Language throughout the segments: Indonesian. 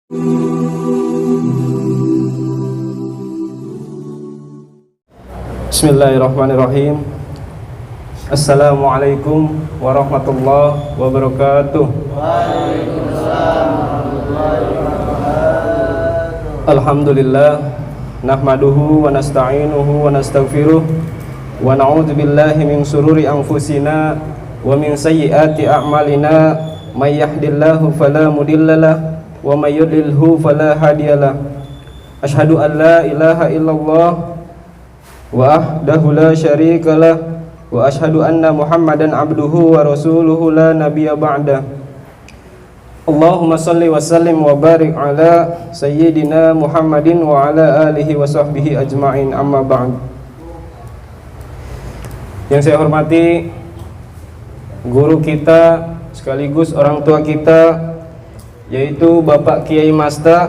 Bismillahirrahmanirrahim. Assalamualaikum warahmatullahi wabarakatuh. Waalaikumsalam warahmatullahi wabarakatuh. Alhamdulillah, nahmaduhu wa nasta'inuhu wa nastaghfiruh wa na'udzu billahi min shururi anfusina wa min sayyiati a'malina. May yahdihillahu fala mudhillalah wa may yudlilhu fala hadiyalah. Asyhadu an la ilaha illallah wahdahu la syarikalah wa asyhadu anna Muhammadan abduhu wa rasuluhu la nabiyya ba'da. Allahumma salli wa sallim wa barik ala sayyidina Muhammadin wa ala alihi wa sahbihi ajma'in, amma ba'd. Yang saya hormati guru kita sekaligus orang tua kita, yaitu Bapak Kiai Masta,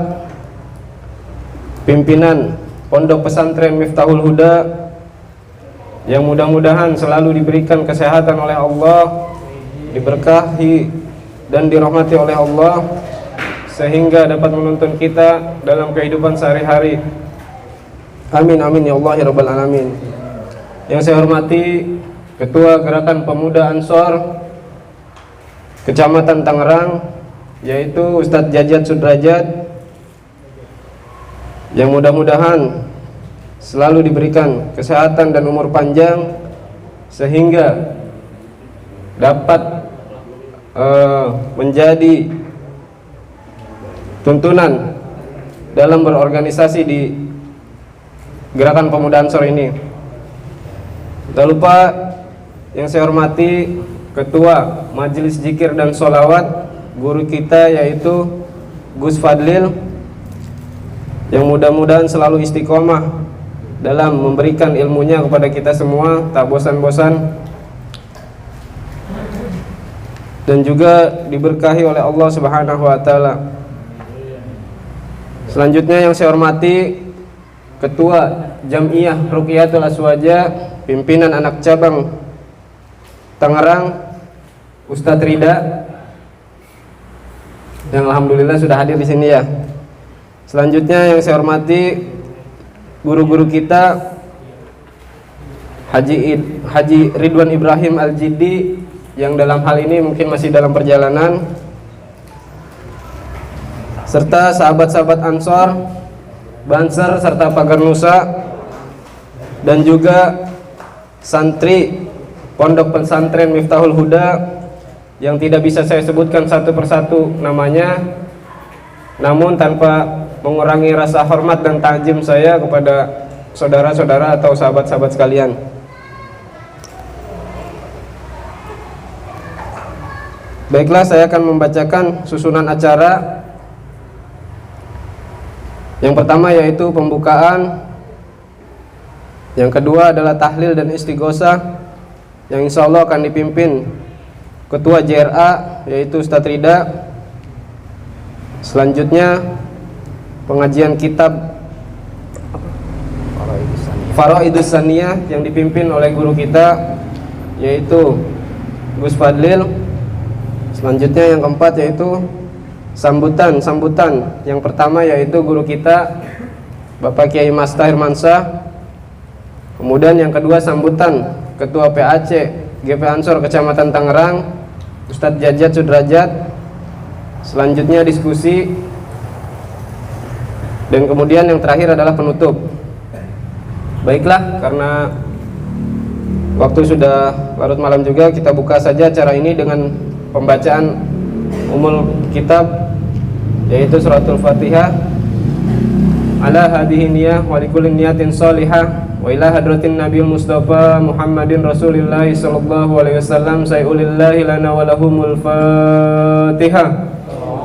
pimpinan Pondok Pesantren Miftahul Huda, yang mudah-mudahan selalu diberikan kesehatan oleh Allah, diberkahi dan dirahmati oleh Allah, sehingga dapat menuntun kita dalam kehidupan sehari-hari. Amin amin ya Allah ya Rabbal alamin. Yang saya hormati Ketua Gerakan Pemuda Ansor Kecamatan Tangerang, yaitu Ustadz Jajat Sudrajat, yang mudah-mudahan selalu diberikan kesehatan dan umur panjang sehingga dapat menjadi tuntunan dalam berorganisasi di Gerakan Pemuda Ansor ini. Tak lupa yang saya hormati Ketua Majelis Zikir dan Sholawat, guru kita yaitu Gus Fadlil, yang mudah-mudahan selalu istiqomah dalam memberikan ilmunya kepada kita semua, tak bosan-bosan, dan juga diberkahi oleh Allah Subhanahu wa taala. Selanjutnya yang saya hormati Ketua Jam'iyah Ruqiyatul Aswaja, pimpinan anak cabang Tangerang, Ustadz Rida, yang alhamdulillah sudah hadir di sini ya. Selanjutnya yang saya hormati guru-guru kita, Haji Ridwan Ibrahim Al-Jiddi, yang dalam hal ini mungkin masih dalam perjalanan, serta sahabat-sahabat Ansor, Banser, serta Pagar Nusa, dan juga santri Pondok Pesantren Miftahul Huda, yang tidak bisa saya sebutkan satu persatu namanya, namun tanpa mengurangi rasa hormat dan takjim saya kepada saudara-saudara atau sahabat-sahabat sekalian. Baiklah, saya akan membacakan susunan acara. Yang pertama yaitu pembukaan, yang kedua adalah tahlil dan istighosah, yang insya Allah akan dipimpin Ketua JRA yaitu Ustadz Rida. Selanjutnya pengajian kitab Faraidus Saniyah yang dipimpin oleh guru kita yaitu Gus Fadlil. Selanjutnya yang keempat yaitu sambutan. Yang pertama yaitu guru kita Bapak Kiai Masta Hirmansyah. Kemudian yang kedua sambutan Ketua PAC GP Ansor Kecamatan Tangerang, Ustadz Jajat Sudrajat. Selanjutnya diskusi, dan kemudian yang terakhir adalah penutup. Baiklah, karena waktu sudah larut malam juga, kita buka saja acara ini dengan pembacaan umul kitab, yaitu suratul Fatihah. Ala hadhihi niyah wa likulli niyatin shalihah wa ila hadratin Nabiul Mustafa Muhammadin Rasulillah sallallahu alaihi wasallam. Sayulillahi lana wa lahumul Fatihah.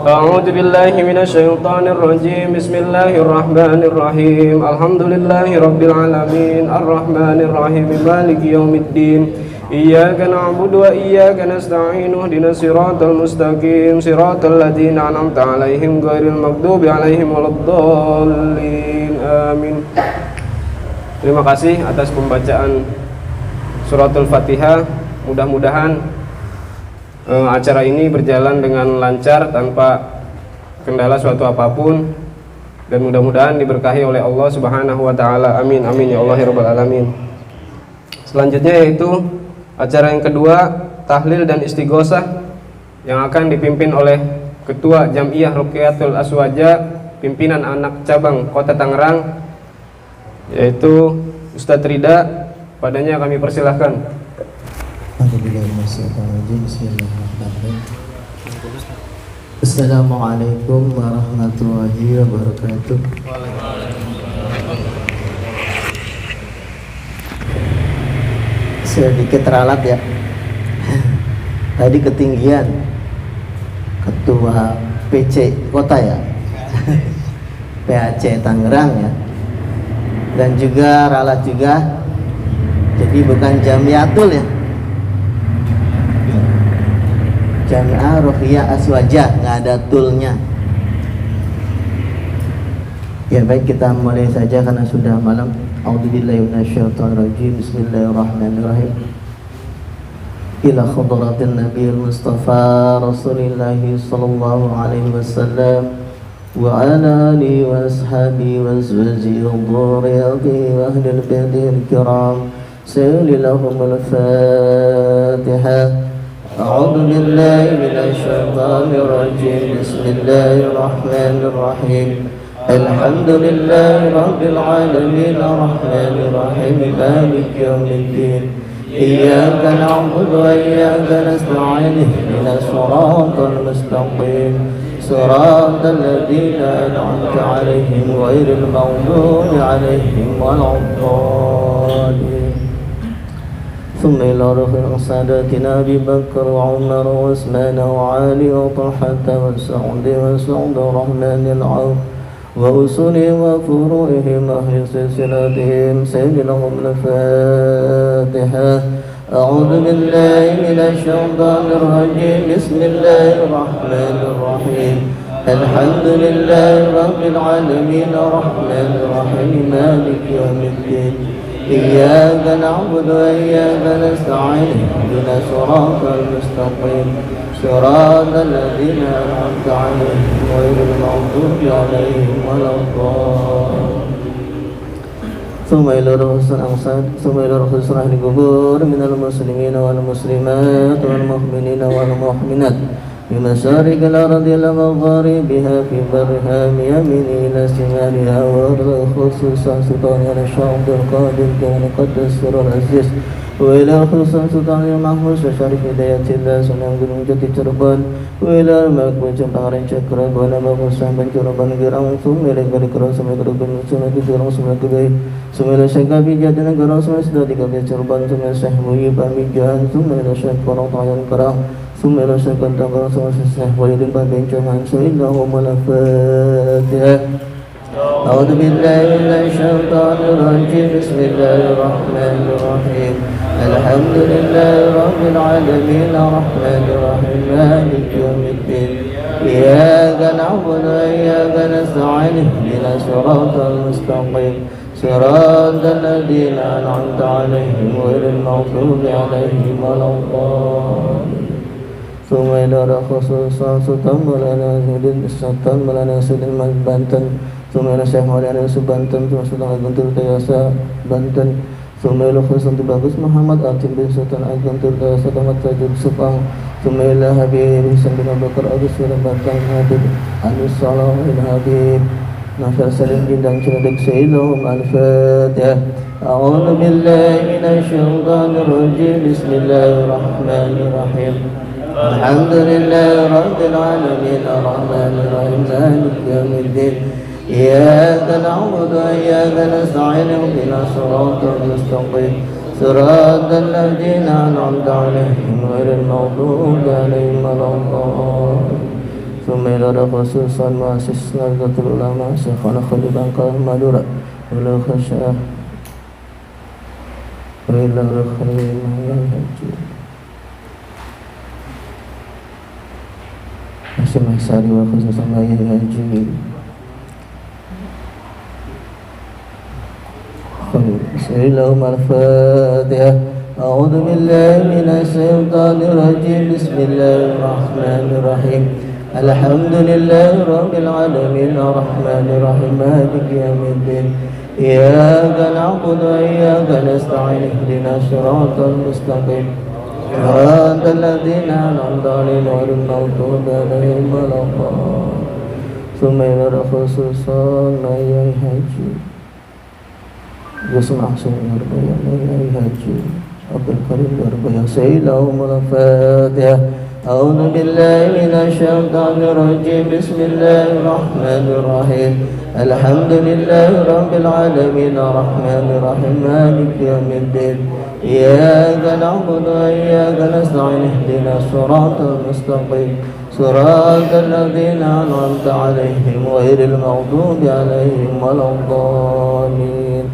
A'udzu billahi minasyaitonir rajim. Bismillahirrahmanirrahim. Alhamdulillahi rabbil alamin arrahmanir rahim maliki yaumiddin. Iyyaka na'budu wa iyyaka nasta'in. Ihdinas siratal mustaqim, siratal ladzina an'amta 'alaihim ghairil maghdubi 'alaihim waladdallin. Amin. Terima kasih atas pembacaan suratul Fatihah. Mudah-mudahan acara ini berjalan dengan lancar tanpa kendala suatu apapun, dan mudah-mudahan diberkahi oleh Allah Subhanahu wa taala. Amin amin ya Allah ya rabbal alamin. Selanjutnya yaitu acara yang kedua, tahlil dan istighosah, yang akan dipimpin oleh Ketua Jam'iyah Ruqyatul Aswaja, pimpinan anak cabang Kota Tangerang, yaitu Ustadz Rida. Padanya kami persilahkan. Bismillahirrahmanirrahim. Assalamualaikum warahmatullahi wabarakatuh. Sedikit teralat ya. Tadi ketinggian Ketua PC Kota ya, PAC Tangerang ya, dan juga ralat juga. Jadi bukan Jamiatul ya, Jami'ah Ruqyah Aswaja, nggak ada tulnya. Ya baik, kita mulai saja karena sudah malam. A'udzubillahi minasyaitonirrajim. Bismillahirrahmanirrahim. Ila khadratin Nabiyil Mustafa Rasulillah sallallahu alaihi wasallam wa ala alihi wa ashabihi wa azwajihi wa dhurriyyatihi wa ahlil baitihi kiram. Sallallahu al-Fatihah. A'udzu billahi minasy syaithanir rajim. Bismillahir rahmanir rahim. Alhamdulillahi rabbil alamin arrahmanir rahim maliki yaumiddin. Iyyaka na'budu wa iyyaka nasta'in. Ihdinas siratal mustaqim. Siratal ladzina an'amta 'alaihim ghairil maghdubi 'alaihim waladdallin. ثم إلى رفع ساداتنا أبي بكر وعمر وعثمان وعلي وطلحة وسعد الرحمن العوف وأصولهم وفروعهم أهل سلسلتهم سيدنا الفاتحة. أعوذ بالله من الشيطان الرجيم. بسم الله الرحمن الرحيم. الحمد لله رب العالمين الرحمن الرحيم مالك يوم الدين. إياك نعبد وإياك نستعين. اهدنا الصراط المستقيم صراط الذين أنعمت عليهم غير المغضوب عليهم ولا الضالين. ثم إلى رسول أهل القبور من المسلمين والمسلمات والمؤمنين والمؤمنات بمشارق الأرض إلى مغاربها في برها بيمين إلى شمالها وخصوصا سلطان الشعب القادر كان قدس سر العزيز وإلى خصوصا سلطان المحمود وشرف هداية الله سنة gunung jati Cirebon وإلى الملك Jepang Cakra Buana Bagusan Banjaraban Gerang Sumile Galikro Sumile Kedubin Sumile Kejurang Sumile Kedai Sumile Syekabi Jadina Gerang Sumile Sudah 13 Cirebon Sumile Syekh Muhyib Amijan Sumile Syekh Korong Tayan Kerang Sumile Syekh Kantang Sumile Syekh Walidin Babincaman Sumilahum al-Fatihah. أعوذ بالله من الشيطان الرجيم. بسم الله الرحمن الرحيم. الحمد لله رب العالمين الرحمن الرحيم مالك يوم الدين. إياك نعبد وإياك نستعين. اهدنا الصراط المستقيم صراط الذين أنعمت عليهم غير المغضوب عليهم ولا الضالين. ثم إلى خصوصا sultan Maulana Sayyidil Banten. ثم إلى Syekh Maulana Yusuf Banten. ثم Sultan Agung Tirtayasa Banten. ثم إلى Sultan Bagus Muhammad Atin bin Sultan Agung Tirtayasa Tamat Tajud Sepang. ثم إلى Habib Husain bin Abu Bakar Agus bin Batang Habib Anus Salah bin Habib Nafar Salim bin dan Ciledug Sayyidahum al-Fatihah. أعوذ بالله من الشيطان الرجيم. بسم الله الرحمن الرحيم. الحمد لله رب العالمين الرحمن الرحيم مالك يوم الدين. إياك نعبد وإياك نستعين. اهدنا الصراط المستقيم صراط الذين أنعمت عليهم غير المغضوب عليهم ولا الضالين. ثم إلى خصوصا مؤسس نهضة العلماء شيخنا خليل بن Madura ولا خشاء وإلى الخير Hasyim Ihsani wa khususan Ayah Haji Bismillahum al-Fatihah. A'udhu billahi minasyaitanir rajim. Bismillahirrahmanirrahim. الحمد لله رب العالمين الرحمن الرحيم مالك يوم الدين إياك نعبد وإياك نستعين اهدنا الصراط المستقيم صراط الذين أنعمت عليهم غير المغضوب عليهم ولا الضالين ثم إلى الرسول yang haji Yusuf Ahsan Narbaya yang haji Abdul Karim Narbaya Sayyidahum al-Fatihah أعوذ بالله من الشيطان الرجيم بسم الله الرحمن الرحيم الحمد لله رب العالمين الرحمن الرحيم مالك يوم الدين إياك نعبد وإياك نستعين اهدنا الصراط المستقيم صراط الذين أنعمت عليهم غير المغضوب عليهم ولا الضالين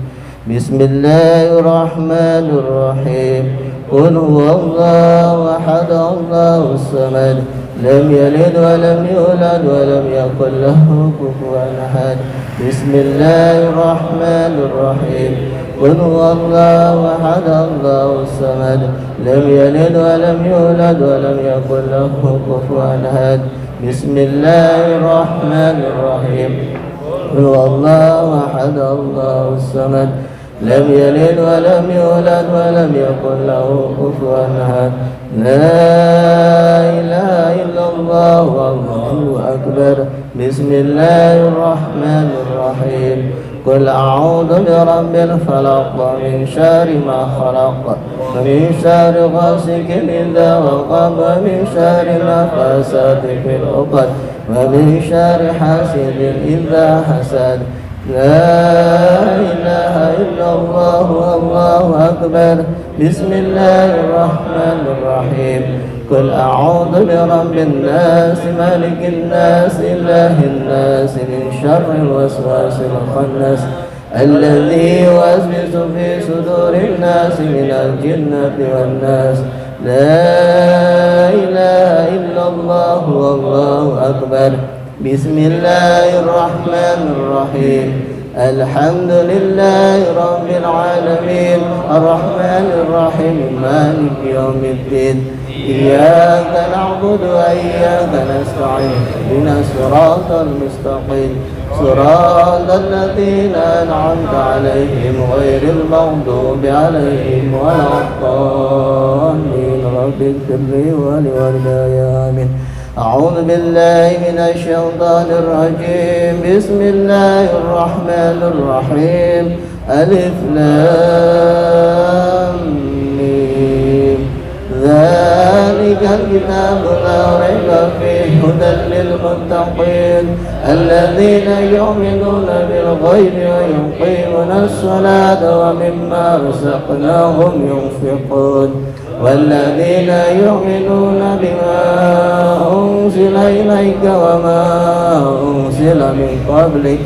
بسم الله الرحمن الرحيم قل هو الله أحد الله الصمد لم يلد ولم يولد ولم يكن له كفوا أحد بسم الله الرحمن الرحيم قل هو الله أحد الله الصمد لم يلد ولم يولد ولم يكن له كفوا أحد بسم الله الرحمن الرحيم قل هو الله أحد الله الصمد لم يلد ولم يولد ولم يكن له كفوا أحد لا إله إلا الله والله أكبر بسم الله الرحمن الرحيم قل أعوذ برب الفلق من شر ما خلق ومن شر غاسق إذا وقب ومن شر النفاثات في العقد ومن شر حاسد إذا حسد لا إله إلا الله والله أكبر بسم الله الرحمن الرحيم قل أعوذ برب الناس ملك الناس إله الناس من شر الوسواس الخناس الذي يوسوس في صدور الناس من الجنة والناس لا إله إلا الله والله أكبر بسم الله الرحمن الرحيم الحمد لله رب العالمين الرحمن الرحيم مالك يوم الدين إياك نعبد وإياك نستعين اهدنا الصراط المستقيم صراط الذين أنعمت عليهم غير المغضوب عليهم ولا الضالين رب اغفر لي ولوالدي آمين أعوذ بالله من الشيطان الرجيم بسم الله الرحمن الرحيم ألف لام ميم ذلك الكتاب لا ريب فيه هدى للمتقين الذين يؤمنون بالغيب ويقيمون الصلاة ومما رزقناهم ينفقون والذين يؤمنون بما أنزل إليك وما أنزل من قبلك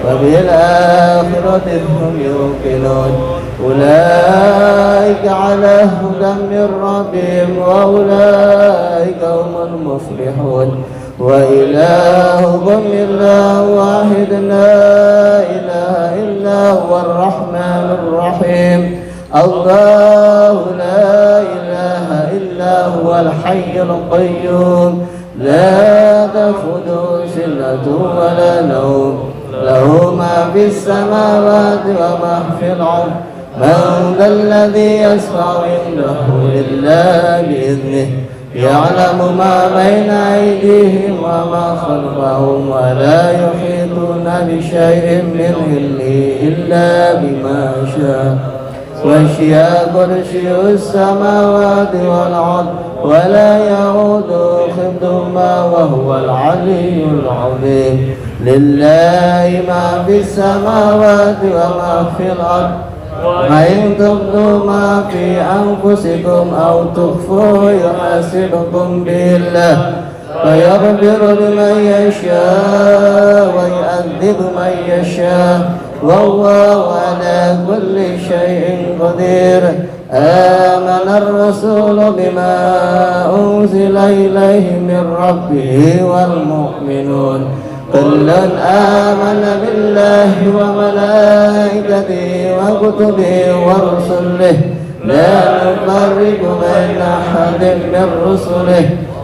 وبالآخرة هم يوقنون أولئك على هدى من ربهم وأولئك هم المفلحون وإلهكم إله واحد لا إله إلا هو الرحمن الرحيم الله لا إله إلا هو الحي القيوم لا تأخذه سنة ولا نوم له ما في السماوات وما في الأرض من ذا الذي يشفع عنده إلا بإذنه يعلم ما بين أيديهم وما خلفهم ولا يحيطون بشيء من علمه إلا بما شاء وسع كرسيه السماوات والأرض ولا يؤوده حفظهما وهو العلي العظيم لله ما في السماوات وما في الأرض وإن تبدوا ما في أنفسكم أو تخفوه يحاسبكم به الله فيغفر لمن يشاء ويعذب من يشاء والله على كل شيء قدير آمن الرسول بما أنزل إليه من ربه والمؤمنون كل آمن بالله وملائكته وكتبه ورسله لا نفرق بين أحد من رسله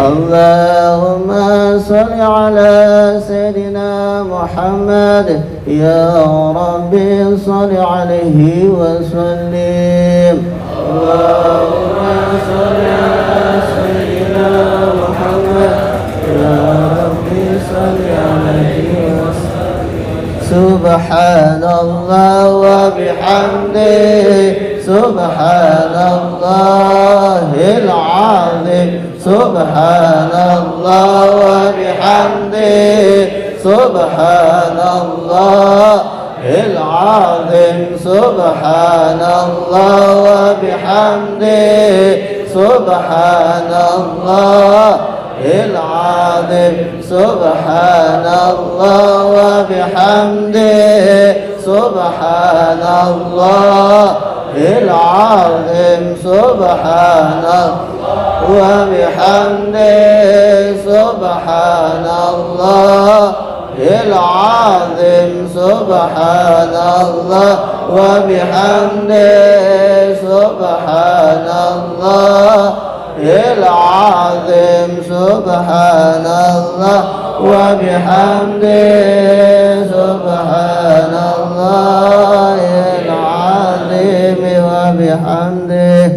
اللهم صل على سيدنا محمد يا ربي صل عليه وسلم اللهم صل على سيدنا محمد يا ربي صل عليه وسلم سبحان الله وبحمده سبحان الله العظيم سبحان الله وبحمده سبحان الله العظيم سبحان الله وبحمده سبحان الله العظيم سبحان الله وبحمده سبحان الله العظيم سبحان الله وبحمده سبحان الله العظيم سبحان الله وبحمده سبحان الله العظيم سبحان الله وبحمده سبحان الله العظيم وبحمده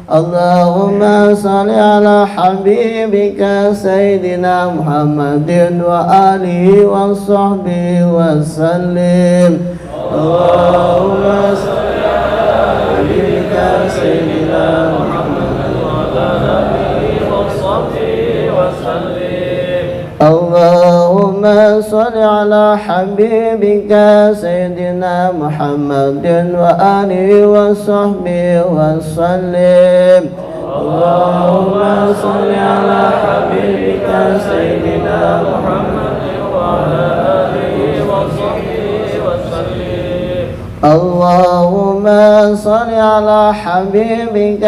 اللهم صل على حبيبك سيدنا محمد وآله وصحبه وسلم اللهم صل على حبيبك سيدنا محمد وآله وصحبه وسلم اللهم صل على حبيبك سيدنا محمد وآله وصحبه وسلم اللهم صل على حبيبك سيدنا محمد وعلى آله وصحبه وسلم اللهم صل على حبيبك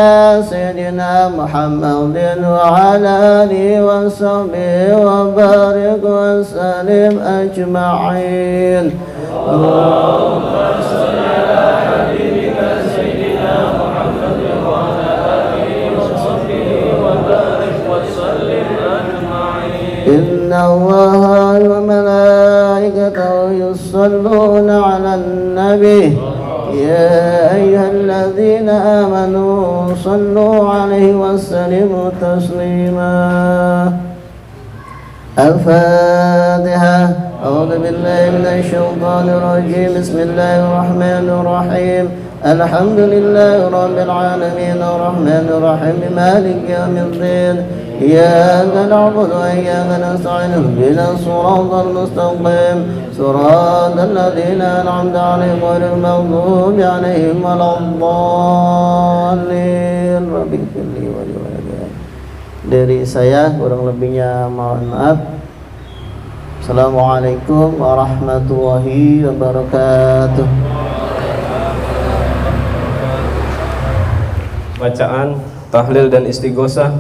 سيدنا محمد وعلى آله وصحبه وبارك وسلم أجمعين اللهم صل على حبيبك سيدنا محمد وعلى آله وصحبه وبارك وسلم أجمعين إن الله وملائكته يصلون على النبي يا أيها الذين آمنوا صلوا عليه وسلموا تسليما الفاتحة أعوذ بالله من الشيطان الرجيم بسم الله الرحمن الرحيم الحمد لله رب العالمين الرحمن الرحيم مالك يوم الدين إياك نعبد وإياك نستعين اهدنا الصراط المستقيم صراط الذين أنعمت عليهم غير المغضوب عليهم ولا الضالين رب اغفر لي ولوالدي. Dari saya kurang lebihnya mohon maaf. Assalamualaikum warahmatullahi wabarakatuh. Bacaan tahlil dan istighosah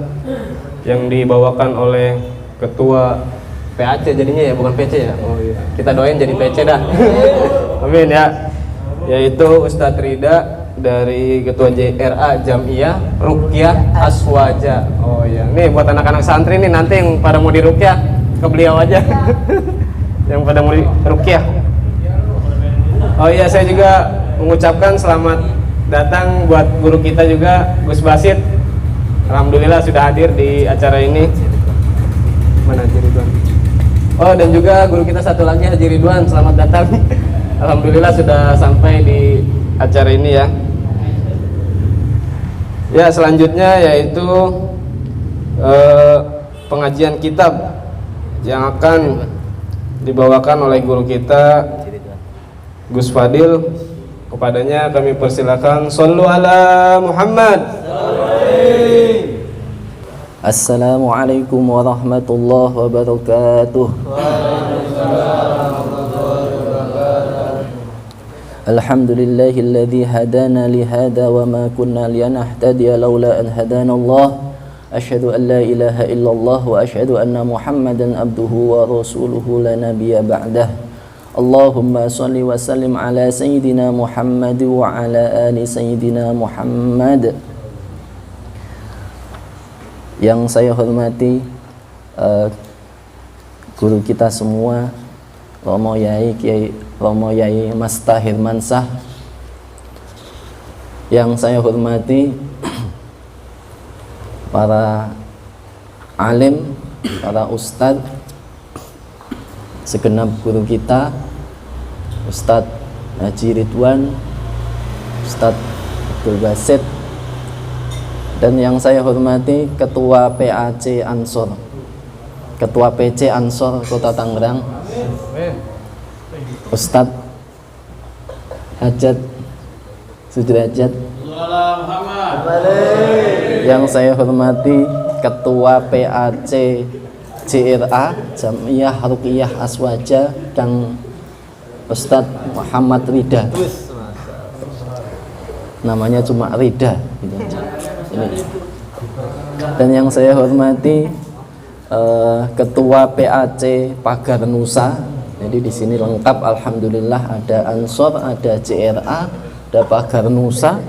yang dibawakan oleh ketua PAC jadinya ya, bukan PC ya. Oh iya. Kita doain jadi PC dah. Amin ya. Yaitu Ustadz Rida dari Ketua JRA Jamiyah Ruqyah Aswaja. Oh iya. Nih buat anak-anak santri nih nanti yang pada mau diruqyah ke beliau aja. Yang pada mau diruqyah. Oh iya, saya juga mengucapkan selamat datang buat guru kita juga, Gus Basit. Alhamdulillah sudah hadir di acara ini. Mana Haji Ridwan? Oh, dan juga guru kita satu lagi Haji Ridwan, selamat datang. Alhamdulillah sudah sampai di acara ini ya. Ya, selanjutnya yaitu pengajian kitab yang akan dibawakan oleh guru kita Gus Fadil. Kepadanya kami persilakan. Shallu ala Muhammad. Assalamualaikum warahmatullahi wabarakatuh. Alhamdulillahilladzi hadana li hada wa ma kunna linahtadiya laula an hadana Allah. Asyhadu an la ilaha illallah wa asyhadu anna Muhammadan abduhu wa rasuluhu la nabiyya ba'dah. Allahumma salli wa sallim ala sayyidina Muhammad wa ala ali sayyidina Muhammad. Yang saya hormati guru kita semua, Romo Yai Kiai Romo Yai Mas Tahir Mansah. Yang saya hormati para alim, para ustadz, segenap guru kita, Ustadz Haji Ridwan, Ustadz Abdul Basit, dan yang saya hormati Ketua PAC Ansor, Ketua PC Ansor Kota Tangerang, Ustadz Hajat Sudrajat. Yang saya hormati Ketua PAC JRA Jamiyah Ruqyah Aswaja Kang Ustadz Muhammad Rida, namanya cuma Rida gitu aja. Ini. Dan yang saya hormati Ketua PAC Pagar Nusa. Jadi di sini lengkap, alhamdulillah, ada Ansor, ada JRA, ada Pagar Nusa.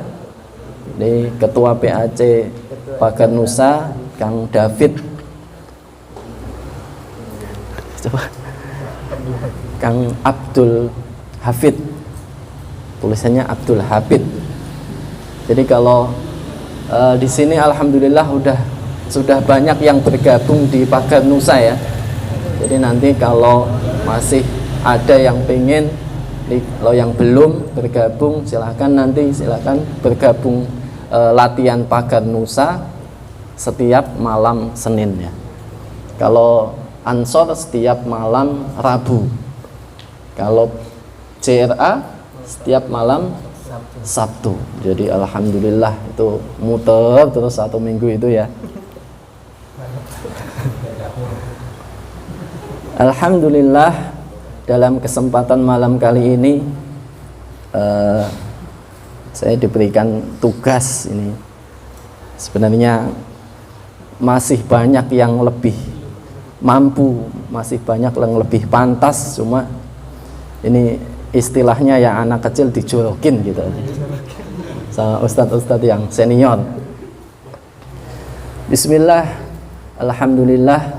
Ini Ketua PAC Pagar Nusa Kang David. Coba. Kang Abdul Hafid, tulisannya Abdul Hafid. Jadi kalau di sini alhamdulillah sudah banyak yang bergabung di Pagar Nusa ya. Jadi nanti kalau masih ada yang pengen, kalau yang belum bergabung silahkan bergabung latihan Pagar Nusa setiap malam Senin ya. Kalau Ansor setiap malam Rabu. Kalau JRA setiap malam Sabtu. Jadi alhamdulillah itu muter terus 1 minggu itu ya. Alhamdulillah, dalam kesempatan malam kali ini saya diberikan tugas ini. Sebenarnya masih banyak yang lebih mampu, masih banyak yang lebih pantas, cuma ini istilahnya ya anak kecil dijorokin gitu sama ustadz-ustadz yang senior. Bismillah, alhamdulillah.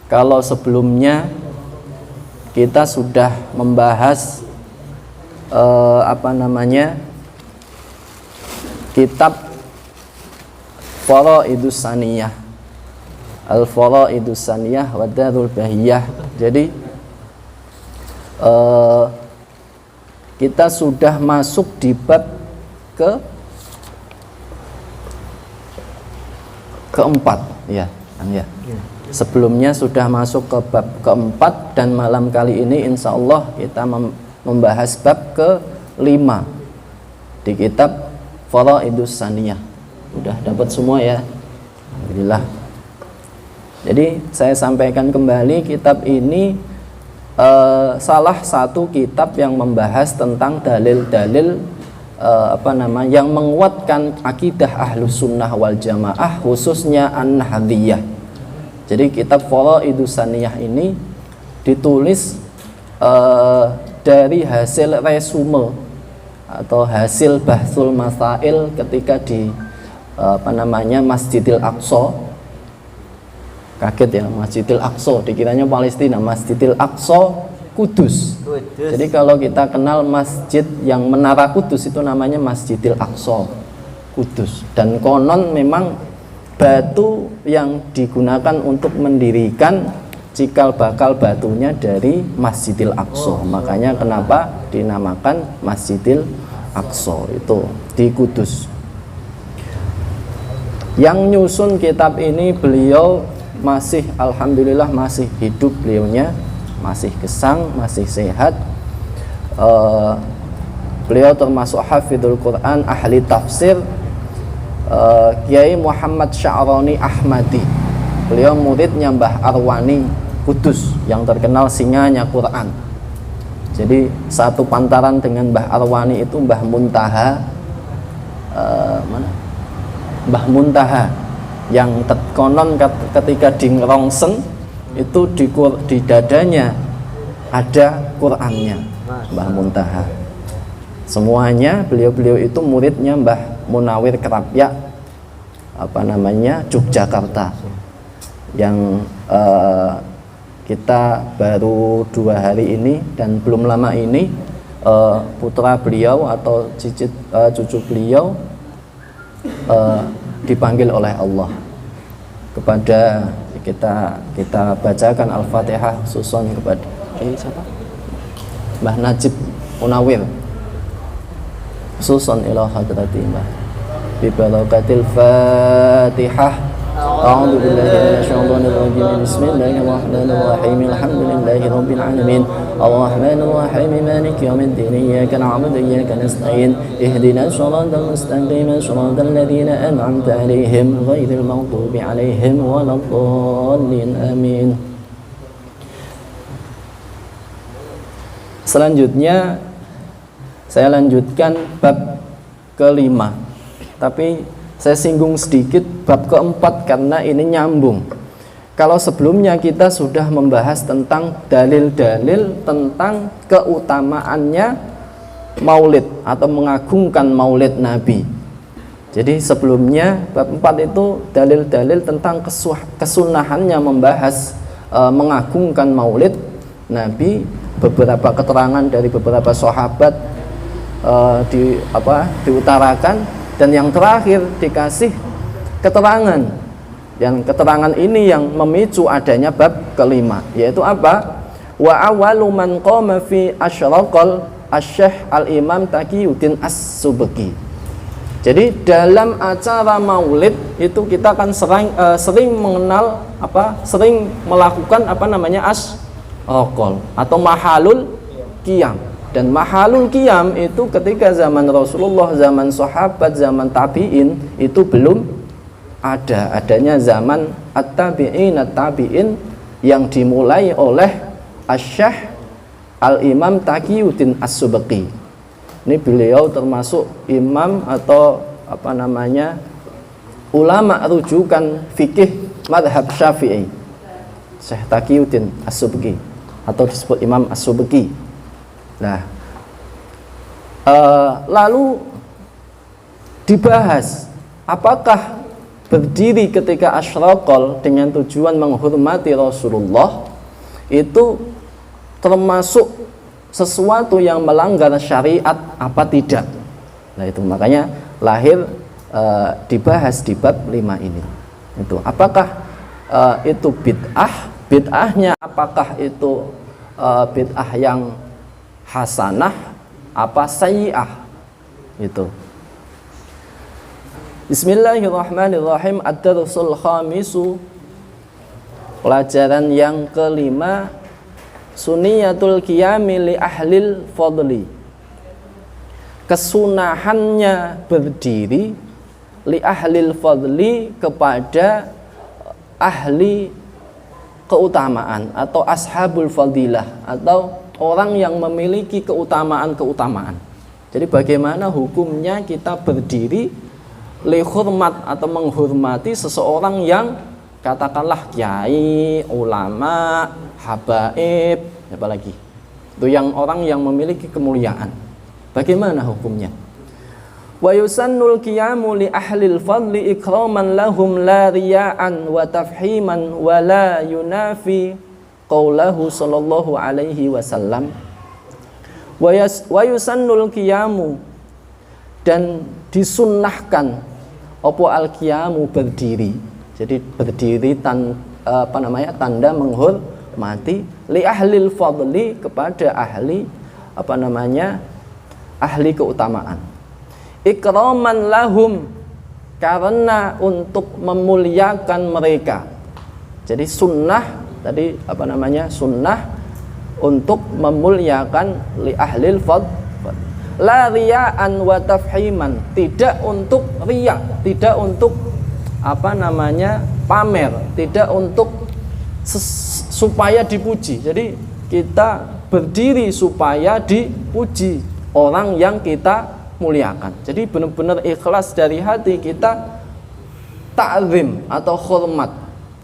Kalau sebelumnya kita sudah membahas kitab Faraidus Saniyah, Al-Faraidus Saniyah wa Darul Bahiyah. Jadi kita sudah masuk di bab keempat ya, ya. Sebelumnya sudah masuk ke bab keempat, dan malam kali ini insya Allah kita membahas bab ke-5 di kitab Faraidus Saniyah. Udah dapat semua ya, alhamdulillah. Jadi saya sampaikan kembali, kitab ini salah satu kitab yang membahas tentang dalil-dalil yang menguatkan akidah Ahlus Sunnah wal Jamaah, khususnya An-Nahdiyah. Jadi kitab Faraidus Saniyah ini ditulis dari hasil resume atau hasil bahsul masail ketika di Masjidil Aqsa. Kaget ya, Masjidil Aqsa, dikiranya Palestina, Masjidil Aqsa Kudus. Jadi kalau kita kenal masjid yang Menara Kudus itu namanya Masjidil Aqsa Kudus. Dan konon memang batu yang digunakan untuk mendirikan cikal bakal batunya dari Masjidil Aqsa. Makanya kenapa dinamakan Masjidil Aqsa itu di Kudus. Yang nyusun kitab ini beliau masih, alhamdulillah, masih hidup beliaunya, masih gesang, masih sehat. Beliau termasuk hafidhul Quran, ahli tafsir, Kiai Muhammad Sya'rani Ahmadi. Beliau muridnya Mbah Arwani Kudus yang terkenal singanya Quran. Jadi satu pantaran dengan Mbah Arwani itu Mbah Muntaha, Mbah Muntaha, yang konon ketika di ngerongseng itu di dadanya ada Qurannya, Mbah Muntaha. Semuanya beliau-beliau itu muridnya Mbah Munawir Kerapyak, Yogyakarta. yang kita baru 2 hari ini dan belum lama ini putra beliau atau cucu beliau dipanggil oleh Allah kepada kita bacakan Al-Fatihah khususan kepada siapa? Mbah Najib Munawir khususan ila hadrati Mbah bi barakatil Fatihah. أعوذ بالله من الشيطان الرجيم بسم الله الرحمن الرحيم الحمد لله رب العالمين الرحمن الرحيم مالك يوم الدين إياك نعبد وإياك نستعين اهدنا الصراط المستقيم صراط الذين أنعمت عليهم غير المغضوب عليهم ولا الضالين آمين. Selanjutnya saya lanjutkan bab kelima, tapi saya singgung sedikit bab keempat karena ini nyambung. Kalau sebelumnya kita sudah membahas tentang dalil-dalil tentang keutamaannya maulid atau mengagungkan maulid Nabi. Jadi sebelumnya bab 4 itu dalil-dalil tentang kesunahannya membahas mengagungkan maulid Nabi, beberapa keterangan dari beberapa sahabat diutarakan. Dan yang terakhir dikasih keterangan. Yang keterangan ini yang memicu adanya bab kelima, yaitu apa? Wa awwalu man qama fi asyraqal asy-Syaikh al-Imam Taqiyuddin As-Subki. Jadi dalam acara maulid itu kita kan sering mengenal sering melakukan asyraqal atau mahalul qiyam. Dan mahalul qiyam itu ketika zaman Rasulullah, zaman sahabat, zaman tabi'in itu belum adanya zaman at-tabi'in yang dimulai oleh Asy-Syaikh al-Imam Taqiyuddin As-Subki. Ini beliau termasuk imam atau ulama rujukan fikih madhab Syafi'i, Syekh Taqiyuddin As-Subki atau disebut Imam As-Subki. Nah, lalu dibahas apakah berdiri ketika asyraqal dengan tujuan menghormati Rasulullah itu termasuk sesuatu yang melanggar syariat apa tidak. Nah itu makanya lahir dibahas di bab 5 ini. Itu apakah itu bid'ahnya apakah itu bid'ah yang hasanah apa sayyi'ah itu. Bismillahirrahmanirrahim. Ad-darsul khamisu, pelajaran yang kelima, suniyatul qiyami li ahlil fadli, kesunahannya berdiri li ahlil fadli kepada ahli keutamaan atau ashabul fadilah atau orang yang memiliki keutamaan-keutamaan. Jadi bagaimana hukumnya kita berdiri li hurmat atau menghormati seseorang yang katakanlah kiai, ulama, habaib, apa lagi? Itu yang orang yang memiliki kemuliaan. Bagaimana hukumnya? Wa yusannul qiyamu li ahlil fadli ikraman lahum la riya'an wa tafhiman wa la yunafi qaulahu sallallahu alaihi wasallam. Wa yusannul qiyamu, dan disunnahkan apa al-qiyamu berdiri. Jadi berdiri tanda menghormati li ahlil fadli kepada ahli ahli keutamaan. Ikraman lahum, karena untuk memuliakan mereka. Jadi sunnah tadi sunnah untuk memuliakan li ahlil fadl, la riya'an wa tafhiman, tidak untuk riya, tidak untuk pamer, tidak untuk supaya dipuji. Jadi kita berdiri supaya dipuji orang yang kita muliakan. Jadi benar-benar ikhlas dari hati kita ta'zim atau hormat,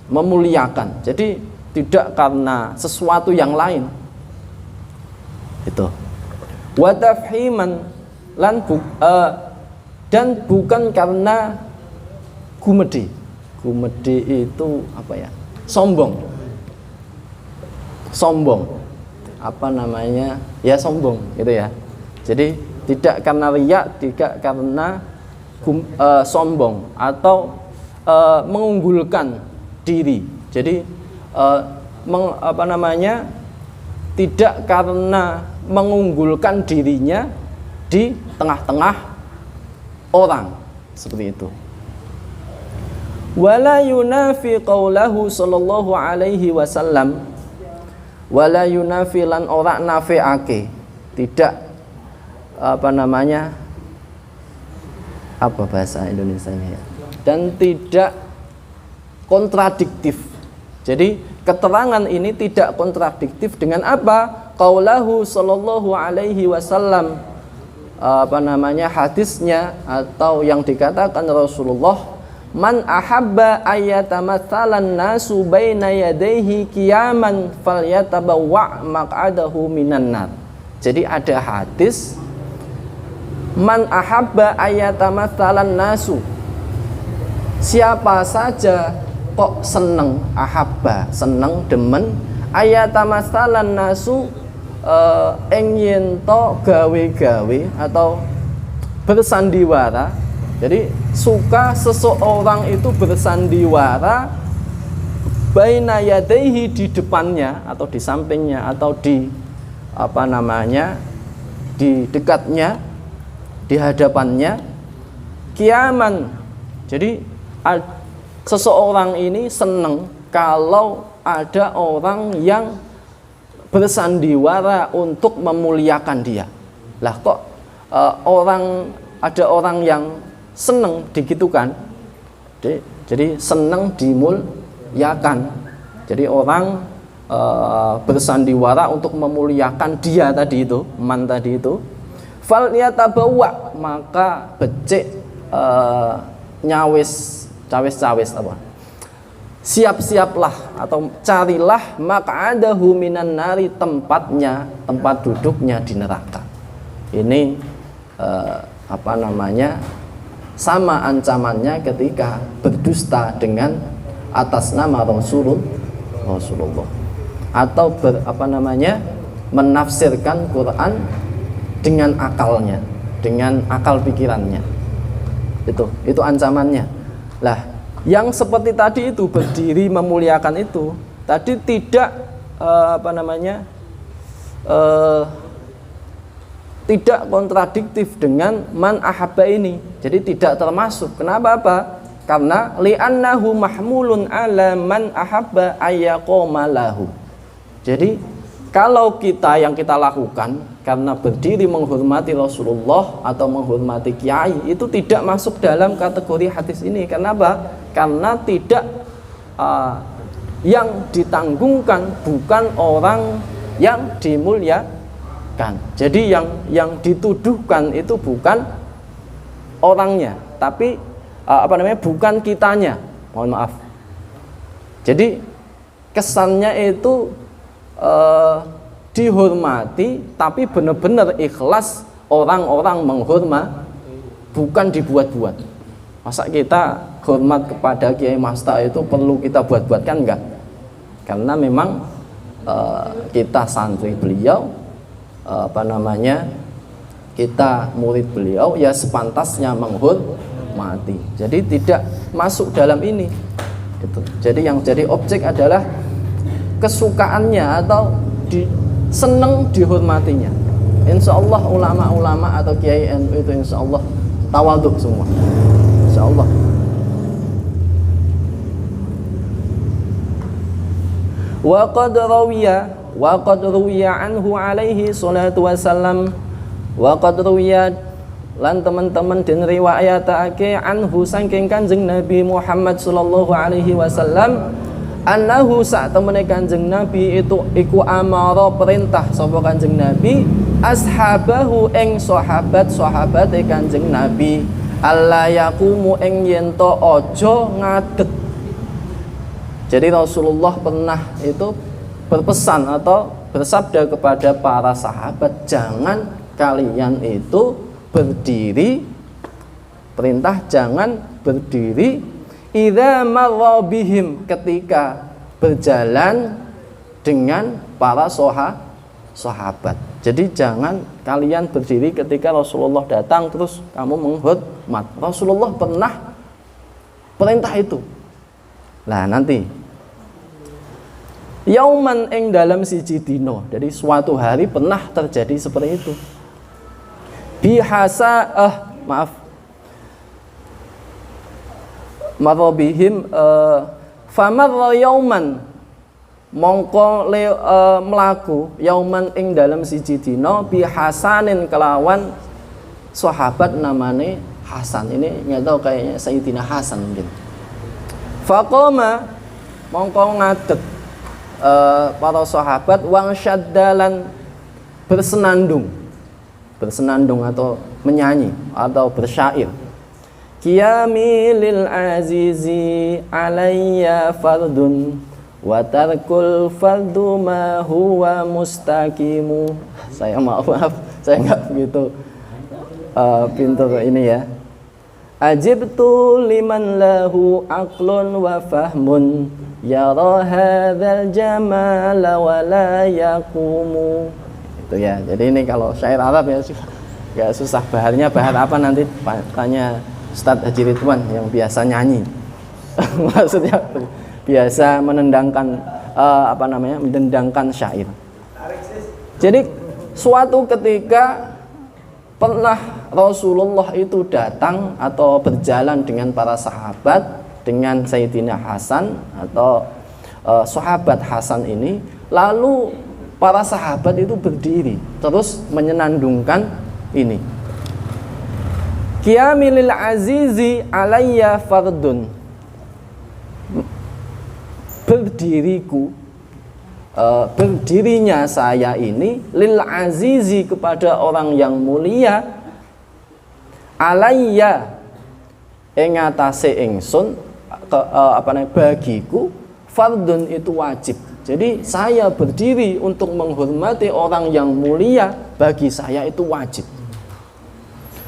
memuliakan. Jadi tidak karena sesuatu yang lain. Itu. Wa tafhiman, dan bukan karena gumedi. Gumedi itu apa ya? sombong. Apa namanya? Ya sombong gitu ya. Jadi tidak karena riya, tidak karena sombong atau mengunggulkan diri. Jadi tidak karena mengunggulkan dirinya di tengah-tengah orang, seperti itu. Wala yunafi qaulahu sallallahu alaihi wasallam, wala yunafi lan ora nafiake, tidak apa bahasa Indonesianya ya, dan tidak kontradiktif. Jadi keterangan ini tidak kontradiktif dengan apa? Qaulahu sallallahu alaihi wasallam, hadisnya atau yang dikatakan Rasulullah, man ahabba ayatamatsalan nasu baina yadayhi qiyaman falyatabawwa maq'adahu minan nar. Jadi ada hadis, man ahabba ayatamatsalan nasu, siapa saja kok seneng, ahabba seneng, demen, ayatamatsalan nasu ingin to gawe-gawe atau bersandiwara. Jadi suka seseorang itu bersandiwara baina yadaihi, di depannya atau di sampingnya atau di di dekatnya, di hadapannya, kiaman. Jadi seseorang ini senang kalau ada orang yang bersandiwara untuk memuliakan dia. Lah kok ada orang yang senang digitukan, jadi senang dimuliakan. Jadi orang bersandiwara untuk memuliakan dia tadi itu, man tadi itu. Fal yatabawa, maka becik cawes apa? Siap-siaplah atau carilah maq'adahu minan nari, tempat duduknya di neraka. Ini sama ancamannya ketika berdusta dengan atas nama Rasulullah atau menafsirkan Quran dengan akalnya, dengan akal pikirannya. Itu ancamannya. Lah, yang seperti tadi itu berdiri memuliakan itu tadi tidak tidak kontradiktif dengan man ahabba ini. Jadi tidak termasuk. Kenapa apa? Karena li'annahu mahmulun ala man ahabba ayyaqoma lahu. Jadi kalau yang kita lakukan karena berdiri menghormati Rasulullah atau menghormati kiai, itu tidak masuk dalam kategori hadis ini. Kenapa? Karena tidak yang ditanggungkan bukan orang yang dimuliakan. Jadi yang dituduhkan itu bukan orangnya, tapi bukan kitanya. Mohon maaf. Jadi kesannya itu dihormati, tapi benar-benar ikhlas orang-orang menghormati, bukan dibuat-buat. Masa kita hormat kepada Kiai Masta itu perlu kita buat-buat, kan enggak? Karena memang kita santri beliau, kita murid beliau, ya sepantasnya menghormati. Jadi tidak masuk dalam ini. Jadi yang jadi objek adalah kesukaannya atau seneng dihormatinya. Insya Allah ulama-ulama atau kiai NU itu insya Allah tawaduk semua, insya Allah. Wa qad ruwiya anhu alaihi salatu wassalam, wa qad ruwiya lan teman-teman den riwayatake anhu saking Kanjeng Nabi Muhammad sallallahu alaihi wasallam, annahu sak temene Kanjeng Nabi itu iku amara perintah sapa Kanjeng Nabi ashabahu ing sahabat-sahabate Kanjeng Nabi alla yaqumu ing yen to aja ngadeg. Jadi Rasulullah pernah itu berpesan atau bersabda kepada para sahabat, jangan kalian itu berdiri, perintah jangan berdiri idza marra bihim, ketika berjalan dengan para sahabat. Jadi jangan kalian berdiri ketika Rasulullah datang terus kamu menghormat. Rasulullah pernah perintah itu. Nah nanti yauman ing dalam siji dino, jadi suatu hari pernah terjadi seperti itu. Bihasa marobihim famarra yauman mongko melaku yauman ing dalam siji dina bihasanin kelawan sahabat namane Hasan. Ini nggak tahu kayaknya Sayyidina Hasan mungkin. Faqoma mongko ngadeg para sahabat wang syaddalan bersenandung atau menyanyi atau bersyair. Qiyami lil azizi alayya fardun wa tarkul fardu ma huwa mustaqimu. Saya maaf saya nggak begitu pintar ini ya. Ajibtu liman lahu aqlun wa fahmun yara hadzal jamala wa la yaqumu. Itu ya. Jadi ini kalau syair Arab ya susah baharnya bahar apa nanti tanya Ustadz Haji Ridwan yang biasa nyanyi. Maksudnya biasa menendangkan mendendangkan syair. Jadi suatu ketika pernah Rasulullah itu datang atau berjalan dengan para sahabat dengan Sayyidina Hasan atau sahabat Hasan ini, lalu para sahabat itu berdiri terus menyenandungkan ini. Qiyamil azizi alayya fardun. Berdirinya saya ini lil azizi kepada orang yang mulia, alayya ing atase ingsun bagiku fardun itu wajib. Jadi saya berdiri untuk menghormati orang yang mulia, bagi saya itu wajib.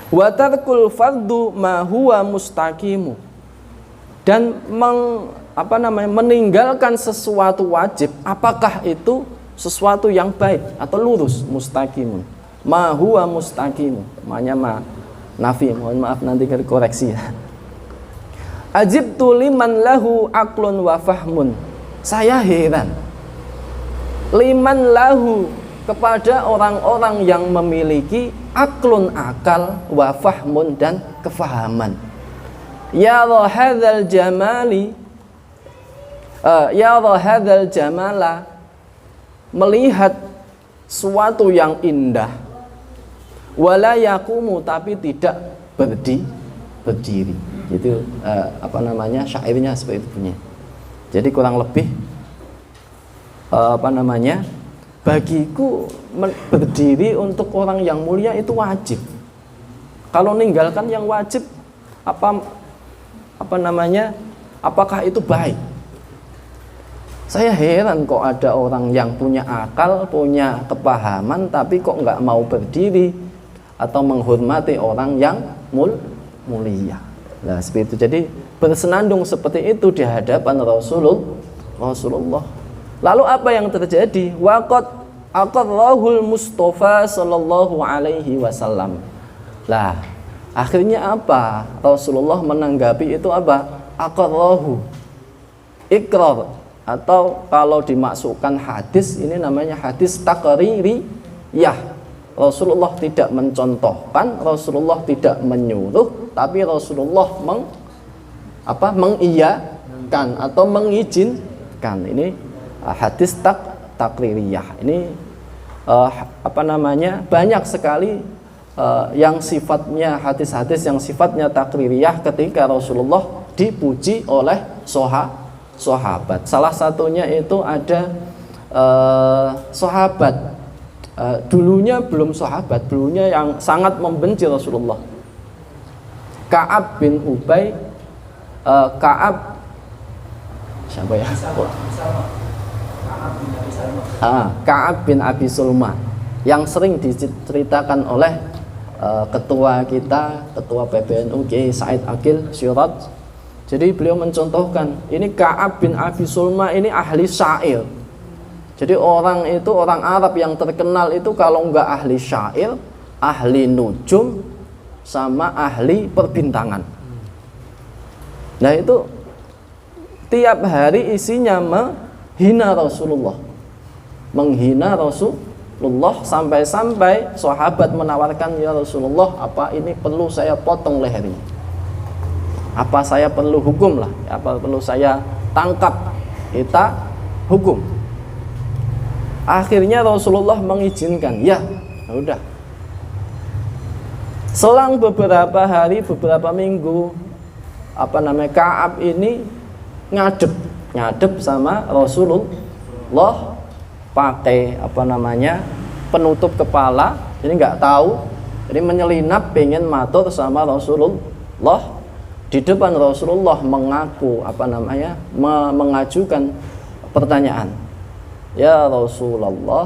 Wa tarkul fardu ma huwa mustaqimu. Dan meninggalkan sesuatu wajib, apakah itu sesuatu yang baik atau lurus, mustaqimun. Ma huwa mustaqimu. Maknanya nafi, mohon maaf nanti koreksi ya. Ajibtu liman lahu aqlun wa fahmun. Saya heran. Liman lahu kepada orang-orang yang memiliki aklun akal wa fahmun dan kefahaman. Ya hadzal jamali ya hadzal jamala, melihat suatu yang indah, wala yaqumu tapi tidak berdiri. Itu syairnya seperti itu punya. Jadi kurang lebih bagiku berdiri untuk orang yang mulia itu wajib. Kalau meninggalkan yang wajib apakah itu baik? Saya heran kok ada orang yang punya akal, punya kepahaman tapi kok nggak mau berdiri atau menghormati orang yang mulia. Nah seperti itu. Jadi bersenandung seperti itu di hadapan Rasulullah. Lalu apa yang terjadi? Waqad aqarrahul Mustafa sallallahu alaihi wasallam. Lah, akhirnya apa? Rasulullah menanggapi itu apa? Aqarrahu. Iqrar, atau kalau dimasukkan hadis ini namanya hadis taqririyah. Rasulullah tidak mencontohkan, Rasulullah tidak menyuruh, tapi Rasulullah mengiyakan atau mengizinkan. Ini hadis taqririyah. Ini banyak sekali yang sifatnya hadis-hadis yang sifatnya taqririyah ketika Rasulullah dipuji oleh sahabat. Salah satunya itu ada sahabat dulunya belum sahabat, dulunya yang sangat membenci Rasulullah. Ka'ab bin Ubay, siapa ya? Ka'ab bin Abi Sulma, yang sering diceritakan oleh ketua kita, ketua PBNU Kiai Said Akil Syiraj. Jadi beliau mencontohkan, ini Ka'ab bin Abi Sulma ini ahli syair. Jadi orang itu, orang Arab yang terkenal itu kalau enggak ahli syair, ahli nujum, sama ahli perbintangan. Nah itu tiap hari isinya menghina Rasulullah, menghina Rasulullah, sampai-sampai sahabat menawarkan, ya Rasulullah, apa ini perlu saya potong lehernya? Apa saya perlu hukum lah? Apa perlu saya tangkap? Kita hukum. Akhirnya Rasulullah mengizinkan. Ya, udah. Selang beberapa hari, beberapa minggu, Ka'ab ini ngadep sama Rasulullah pakai penutup kepala. Jadi nggak tahu. Jadi menyelinap pengen matur sama Rasulullah. Di depan Rasulullah mengaku mengajukan pertanyaan, ya Rasulullah,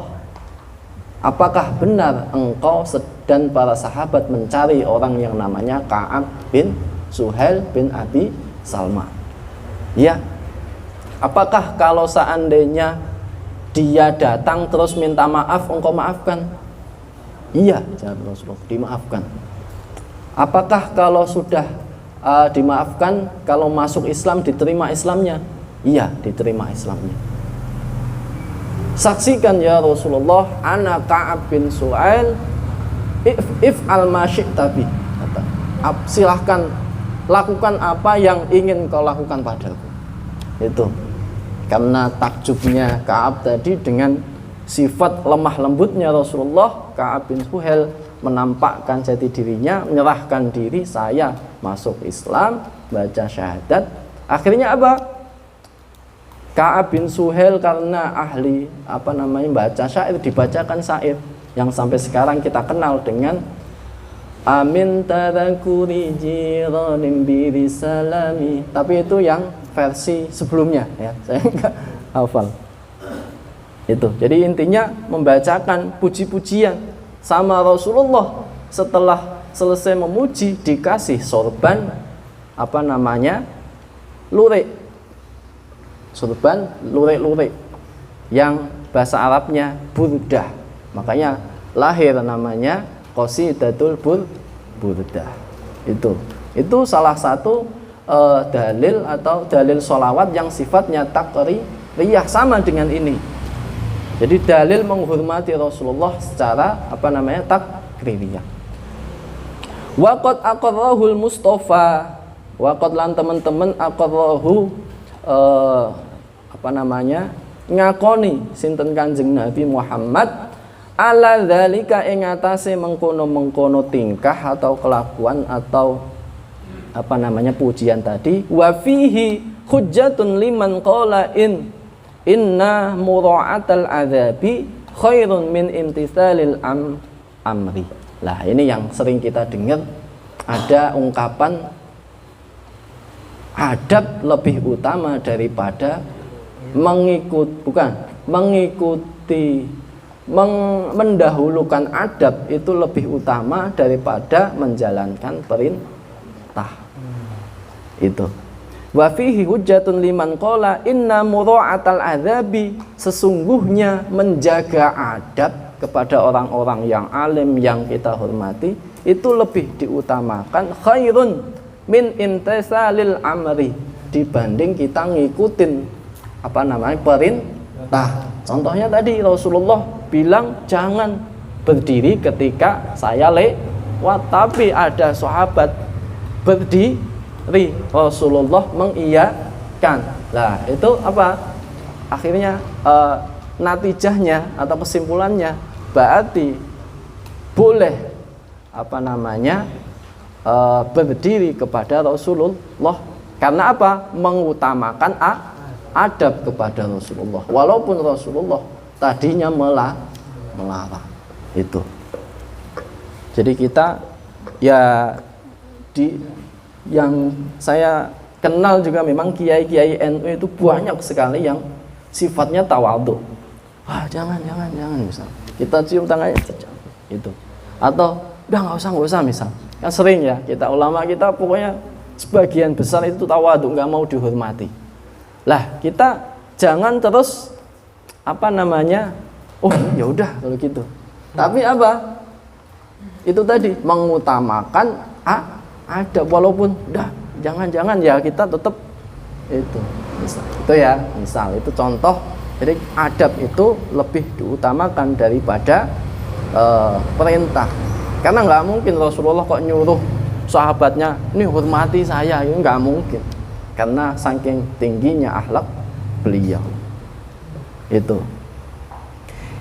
apakah benar engkau dan para sahabat mencari orang yang namanya Ka'ab bin Suhail bin Abi Salma? Ya. Apakah kalau seandainya dia datang terus minta maaf, engkau maafkan? Iya, jawab Rasulullah, dimaafkan. Apakah kalau sudah dimaafkan, kalau masuk Islam diterima Islamnya? Iya, diterima Islamnya. Saksikan ya Rasulullah, ana Ka'ab bin Suhail, if al masyi'ta bi. Silahkan lakukan apa yang ingin kau lakukan padaku. Itu karena takjubnya Ka'ab tadi dengan sifat lemah lembutnya Rasulullah, Ka'ab bin Suhail menampakkan jati dirinya, menyerahkan diri, saya masuk Islam, baca syahadat. Akhirnya apa? Ka'ab bin Suhail karena ahli baca syair, dibacakan syair yang sampai sekarang kita kenal dengan amin tarakuri jiranim birisalami. Tapi itu yang versi sebelumnya ya, saya enggak hafal. Itu. Jadi intinya membacakan puji-pujian sama Rasulullah. Setelah selesai memuji dikasih sorban lurik. Sorban lurik-lurik yang bahasa Arabnya burdah. Makanya lahir namanya Qasidatul Burdah. Itu salah satu dalil atau dalil sholawat yang sifatnya takriyah, sama dengan ini. Jadi dalil menghormati Rasulullah secara takriyah. Waqad aqarrahul Mustafa, waqad lan teman-teman aqarrahu ngakoni sinten Kanjeng Nabi Muhammad ala dzalika ing atase mengkono-mengkono tingkah atau kelakuan atau pujian tadi. Wa fihi hujjatun liman qala inna mura'atal adzabi khairun min imtithalil amri. Lah ini yang sering kita dengar, ada ungkapan adab lebih utama daripada mendahulukan adab itu lebih utama daripada menjalankan perintah. Itu. Wa fihi hujjatun liman qala inna mura'atal adzabi, sesungguhnya menjaga adab kepada orang-orang yang alim yang kita hormati itu lebih diutamakan khairun min imtisalil amri, dibanding kita ngikutin perintah. Contohnya tadi Rasulullah bilang jangan berdiri ketika saya lewat, tapi ada sahabat berdiri, Rasulullah mengiyakan. Lah itu apa? Akhirnya natijahnya atau kesimpulannya berarti boleh berdiri kepada Rasulullah. Karena apa? Mengutamakan adab kepada Rasulullah, walaupun Rasulullah tadinya melarang. Itu. Jadi kita yang saya kenal juga memang kiai-kiai NU itu banyak sekali yang sifatnya tawadhu. Wah, jangan misal. Kita cium tangannya itu. Atau udah enggak usah misal. Kan sering ya kita ulama kita pokoknya sebagian besar itu tawadhu, nggak mau dihormati. Lah kita jangan terus oh ya udah kalau gitu. Tapi apa? Itu tadi mengutamakan adab, walaupun udah jangan-jangan ya kita tetap itu. Misal itu contoh. Jadi adab itu lebih diutamakan daripada perintah. Karena nggak mungkin Rasulullah kok nyuruh sahabatnya ini hormati saya, itu nggak mungkin. Karena saking tingginya akhlak beliau. Itu.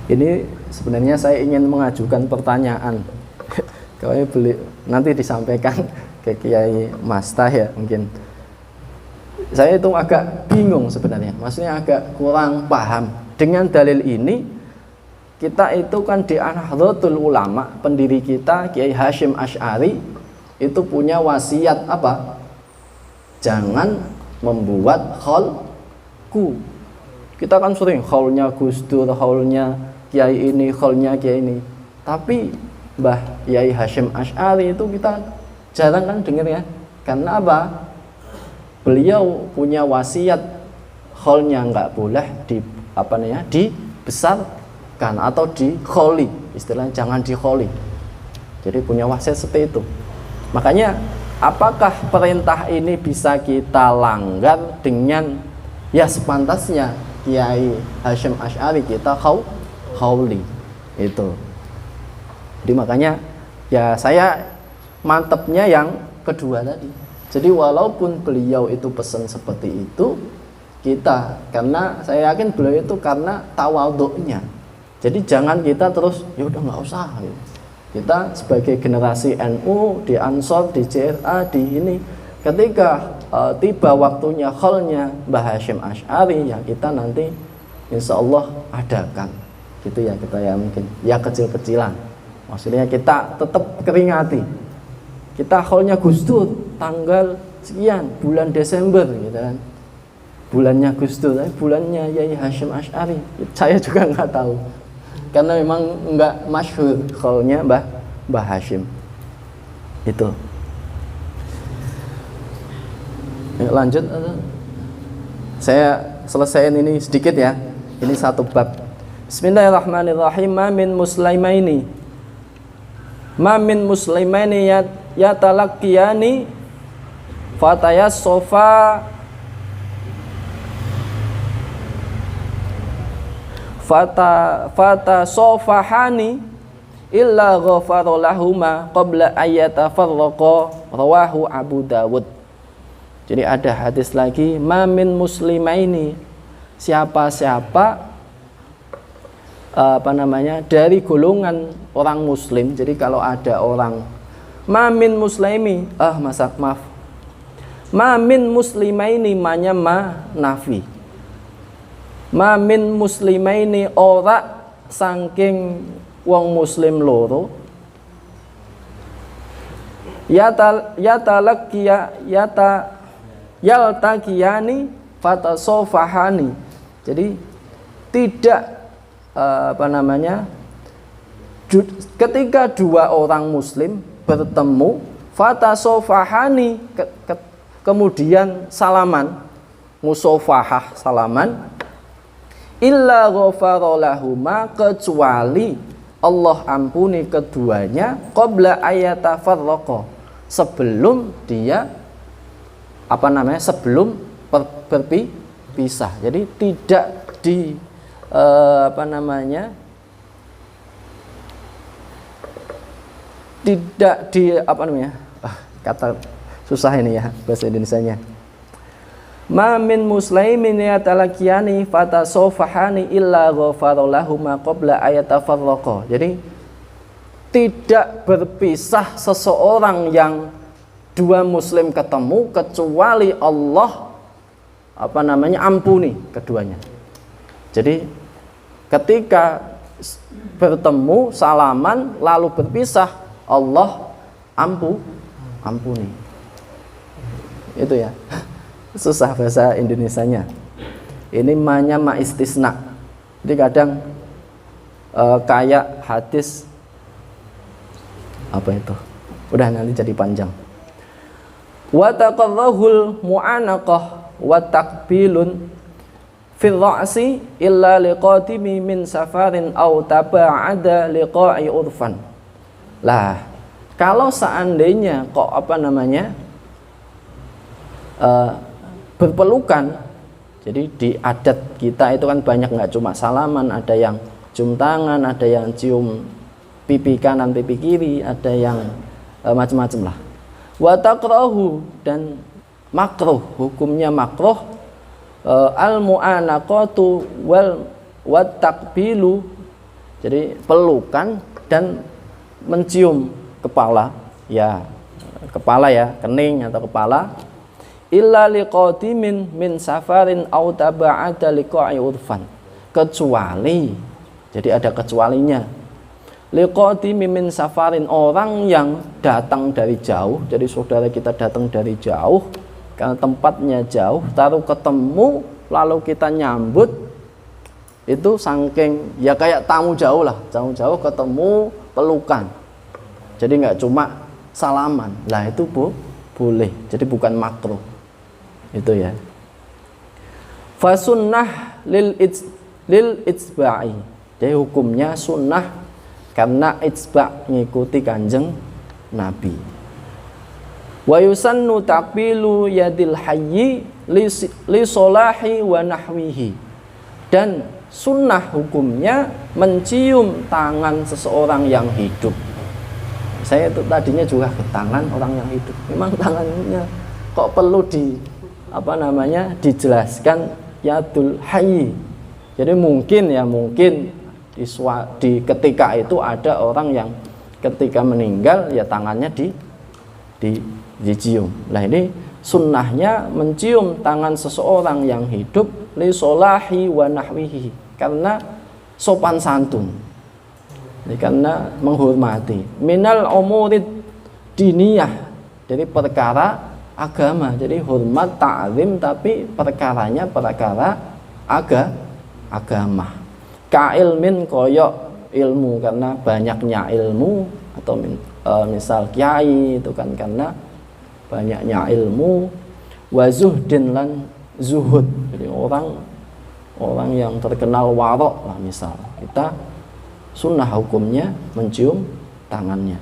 Ini sebenarnya saya ingin mengajukan pertanyaan. Kalau nanti disampaikan ke Kiai Mastah ya mungkin. Saya itu agak bingung sebenarnya, maksudnya agak kurang paham. Dengan dalil ini kita itu kan di Nahdlatul Ulama, pendiri kita Kiai Hasyim Asy'ari itu punya wasiat apa? Jangan membuat khalku. Kita kan sering khaulnya Gus Dur, khaulnya Kiai ini, khaulnya Kiai ini. Tapi Mbah Kiai Hasyim Asy'ari itu kita jarang kan dengar ya. Karena apa? Beliau punya wasiat khaulnya nggak boleh dibesarkan atau dikholi, istilahnya jangan dikholi. Jadi punya wasiat seperti itu. Makanya apakah perintah ini bisa kita langgar dengan ya sepantasnya Kiai Hasyim Asy'ari kita khauli itu. Jadi makanya ya saya mantepnya yang kedua tadi. Jadi walaupun beliau itu pesan seperti itu, karena saya yakin beliau itu karena tawadhu'nya. Jadi jangan kita terus ya udah nggak usah gitu. Kita sebagai generasi NU di Ansor, di JRA, di ini ketika tiba waktunya khaulnya Mbah Hasyim Asy'ari ya kita nanti insya Allah adakan gitu ya, kita ya mungkin ya kecil-kecilan. Maksudnya kita tetap keringati. Kita khaulnya Gus Dur tanggal sekian bulan Desember gitu kan. Bulannya Gus Dur, bulannya Kiai Hasyim Asy'ari. Saya juga nggak tahu. Karena memang nggak masyhur khaulnya Mbah Hasyim. Itu. Lanjut. Saya selesaiin ini sedikit ya. Ini satu bab. Bismillahirrahmanirrahim. Ma min muslimaini yatalaqqiyani fatayassofa fatasofahani illa ghafara lahuma qabla ayyatafarraqa, rawahu Abu Dawud. Jadi ada hadis lagi, ma min muslimaini, siapa-siapa dari golongan orang muslim. Jadi kalau ada orang mamin muslimi, mamin muslimaini manya nafi. Mamin muslimaini ora saking wong muslim loro. Yaltaqiyani fatasofahani. Jadi tidak ketika dua orang muslim bertemu fatasofahani kemudian salaman, musofahah salaman, illa ghafara lahuma, kecuali Allah ampuni keduanya, qabla ayatafarraqa, sebelum dia sebelum berpisah. Jadi tidak kata susah ini ya bahasa Indonesianya. Ma min muslimin yatalaqiyani fatasofahani illa ghafara lahuma qabla ayatafarraqa. Jadi tidak berpisah seseorang yang dua muslim ketemu kecuali Allah ampuni keduanya. Jadi ketika bertemu salaman lalu berpisah, Allah ampuni. Itu ya. Susah bahasa Indonesianya. Ini manya ma istisna. Jadi kadang kayak hadis apa itu? Udah nanti jadi panjang. Wa taqarrahul mu'anaqah wa taqbilun fil ra'si illa liqatimi min safarin aw taba'ada liqa'i urfan. Lah, kalau seandainya kok berpelukan, jadi di adat kita itu kan banyak, nggak cuma salaman, ada yang cium tangan, ada yang cium pipi kanan, pipi kiri, ada yang macam-macam lah. Wa taqrahu, dan makruh, hukumnya makruh al mu'anaqatu wal taqbilu, jadi pelukan dan mencium kepala, ya kepala ya, kening atau kepala, illa liqatimin min safarin aw taba'ada liqa'i urfan, kecuali, jadi ada kecualinya, liqatimi min safarin, orang yang datang dari jauh, jadi saudara kita datang dari jauh karena tempatnya jauh, taruh ketemu lalu kita nyambut, itu saking ya kayak tamu jauh lah, jauh-jauh ketemu pelukan, jadi nggak cuma salaman lah, itu boleh, jadi bukan makruh itu ya. Fasunnah lil itsba'i, jadi hukumnya sunnah karena itsba' ngikuti kanjeng Nabi. Wa yusannu taqbilu yadil hayyi li solahi wa nahwihi, dan sunnah hukumnya mencium tangan seseorang yang hidup. Saya itu tadinya juga ke tangan orang yang hidup, memang tangannya kok perlu dijelaskan yadul hayyi. Jadi mungkin di ketika itu ada orang yang ketika meninggal ya tangannya dicium. Nah, ini sunnahnya mencium tangan seseorang yang hidup li solahi wa nahwihi, karena sopan santun, ini karena menghormati, minal umurid diniyah, jadi perkara agama, jadi hormat ta'zim tapi perkaranya perkara agama. Ka ilmin, koyok ilmu, karena banyaknya ilmu, atau misal kiai itu kan karena banyaknya ilmu. Wa zuhdin, lan zuhud, jadi orang yang terkenal warok lah, misal kita sunnah hukumnya mencium tangannya.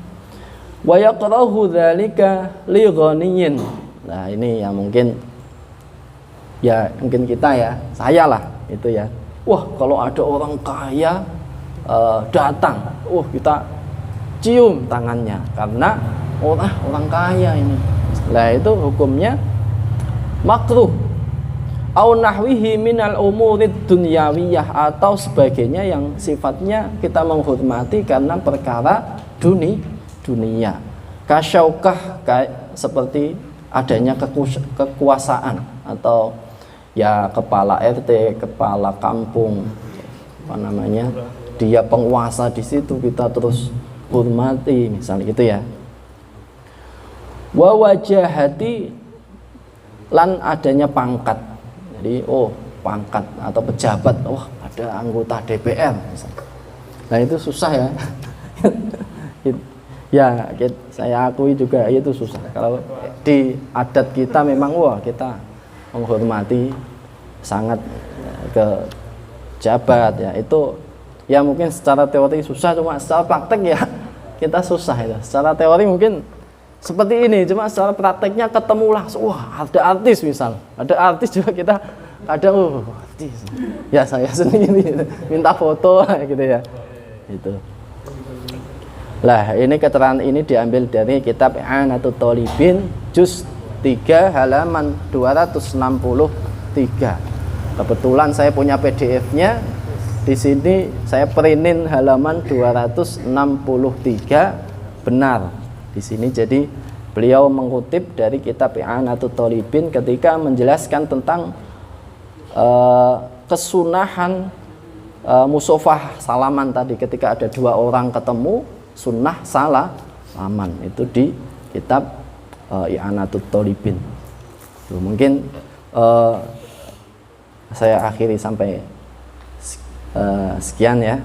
Wa yaqrahu dzalika li ghaniyin. Nah, ini yang mungkin kita ya, saya lah itu ya. Wah, kalau ada orang kaya datang, kita cium tangannya karena orang kaya ini. Nah, itu hukumnya makruh. Au nahwihi minal umurid dunyawiyah, atau sebagainya yang sifatnya kita menghormati karena perkara dunia. Kasyaukah, seperti adanya kekuasaan, atau ya kepala RT, kepala kampung, dia penguasa di situ, kita terus hormati, misalnya gitu ya. Wa wajahati, lan adanya pangkat, jadi pangkat atau pejabat, ada anggota DPR misalnya. Nah, itu susah ya. Ya, saya akui juga itu susah. Kalau di adat kita memang kita menghormati sangat ke jabat ya, itu ya mungkin secara teori susah, cuma secara praktek ya kita susah itu. Secara teori mungkin seperti ini, cuma secara prakteknya ketemu langsung, ada artis misal, ada artis juga kita kadang artis ya, saya sendiri minta foto gitu ya, itu. Lah, ini keterangan ini diambil dari kitab I'anatut Thalibin juz 3 halaman 263. Kebetulan saya punya PDF-nya. Di sini saya printin halaman 263, benar. Di sini jadi beliau mengutip dari kitab I'anatut Thalibin ketika menjelaskan tentang kesunahan musofah salaman tadi, ketika ada dua orang ketemu sunnah salaman, itu di kitab I'anatut Thalibin. Mungkin saya akhiri sampai sekian ya.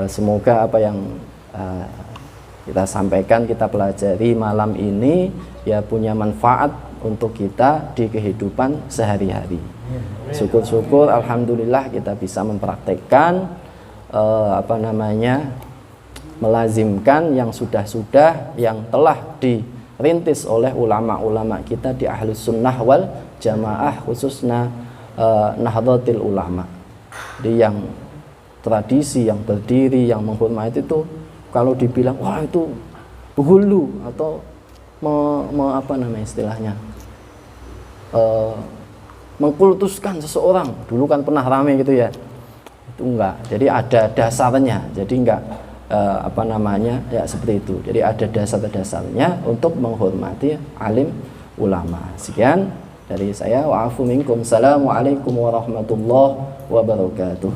Semoga apa yang kita sampaikan, kita pelajari malam ini ya punya manfaat untuk kita di kehidupan sehari-hari. Syukur-syukur alhamdulillah kita bisa mempraktekkan melazimkan yang sudah-sudah yang telah dirintis oleh ulama-ulama kita di Ahlus Sunnah wal Jamaah, khususnya Nahdlatul Ulama. Jadi yang tradisi, yang berdiri, yang menghormati itu kalau dibilang wah itu hulu atau istilahnya mengkultuskan seseorang, dulu kan pernah rame gitu ya, itu enggak. Jadi ada dasarnya, jadi enggak ya seperti itu. Jadi ada dasar-dasarnya untuk menghormati alim ulama. Sekian dari saya, wa'afu minkum. Assalamualaikum warahmatullahi wabarakatuh.